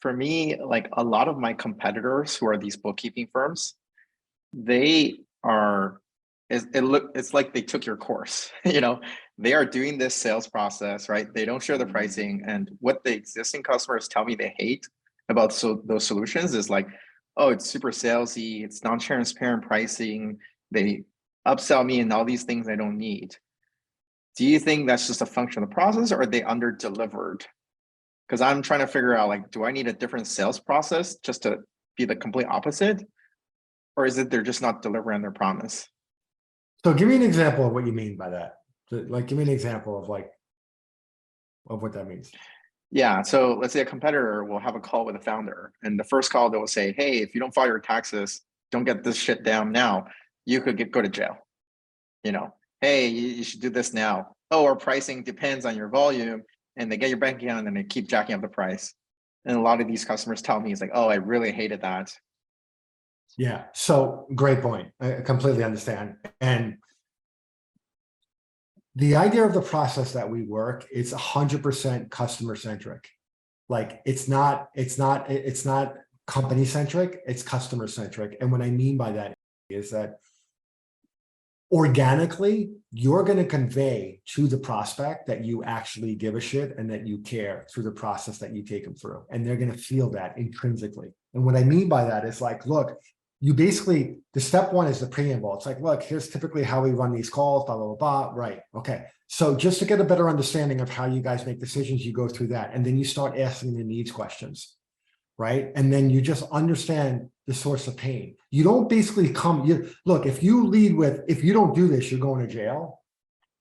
for me, like a lot of my competitors who are these bookkeeping firms, they are it's like they took your course. They are doing this sales process, right? They don't share the pricing, and what the existing customers tell me they hate about those solutions is like, oh, it's super salesy, it's non-transparent pricing, they upsell me and all these things I don't need. Do you think that's just a function of the process, or are they under delivered? Because I'm trying to figure out, like, do I need a different sales process just to be the complete opposite? Or is it they're just not delivering on their promise? So give me an example of what you mean by that. Like, give me an example of what that means. Yeah. So let's say a competitor will have a call with a founder, and the first call they will say, hey, if you don't file your taxes, don't get this shit down now, you could go to jail. Hey, you should do this now. Oh, our pricing depends on your volume, and they get your bank account and then they keep jacking up the price. And a lot of these customers tell me, it's like, oh, I really hated that. Yeah. So great point. I completely understand. And the idea of the process that we work, it's 100% customer centric. Like it's not company centric, it's customer centric. And what I mean by that is that organically, you're going to convey to the prospect that you actually give a shit and that you care through the process that you take them through. And they're going to feel that intrinsically. And what I mean by that is like, look, you basically, the step one is the preamble. It's like, look, here's typically how we run these calls, blah, blah, blah, blah. Right. Okay. So just to get a better understanding of how you guys make decisions, you go through that. And then you start asking the needs questions. Right. And then you just understand the source of pain. You don't basically look, if you lead with, if you don't do this, you're going to jail.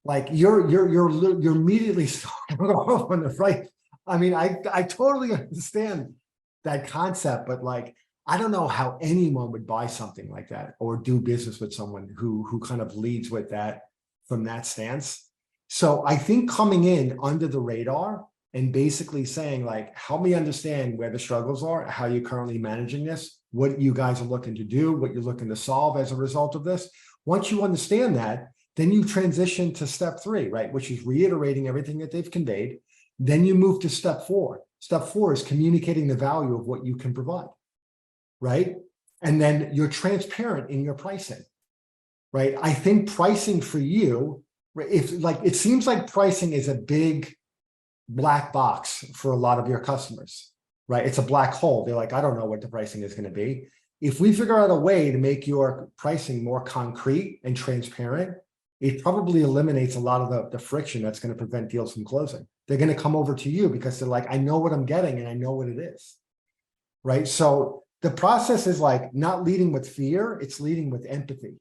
Like you're immediately starting off on the right. I mean, I totally understand that concept, but like, I don't know how anyone would buy something like that or do business with someone who kind of leads with that from that stance. So I think coming in under the radar and basically saying like, help me understand where the struggles are, how you're currently managing this, what you guys are looking to do, what you're looking to solve as a result of this. Once you understand that, then you transition to step 3, right? Which is reiterating everything that they've conveyed. Then you move to step 4. Step 4 is communicating the value of what you can provide, right? And then you're transparent in your pricing, right? I think pricing for you, if like, it seems like pricing is a big black box for a lot of your customers, right? It's a black hole. They're like, I don't know what the pricing is going to be. If we figure out a way to make your pricing more concrete and transparent, it probably eliminates a lot of the friction that's going to prevent deals from closing. They're going to come over to you because they're like, I know what I'm getting and I know what it is, right? So the process is like not leading with fear, it's leading with empathy,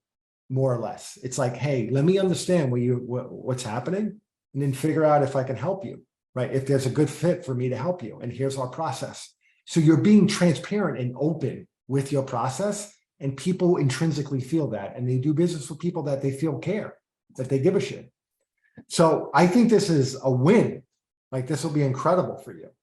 more or less. It's like, hey, let me understand what's happening and then figure out if I can help you, right? If there's a good fit for me to help you, and here's our process. So you're being transparent and open with your process, and people intrinsically feel that, and they do business with people that they feel care, that they give a shit. So I think this is a win. Like this will be incredible for you.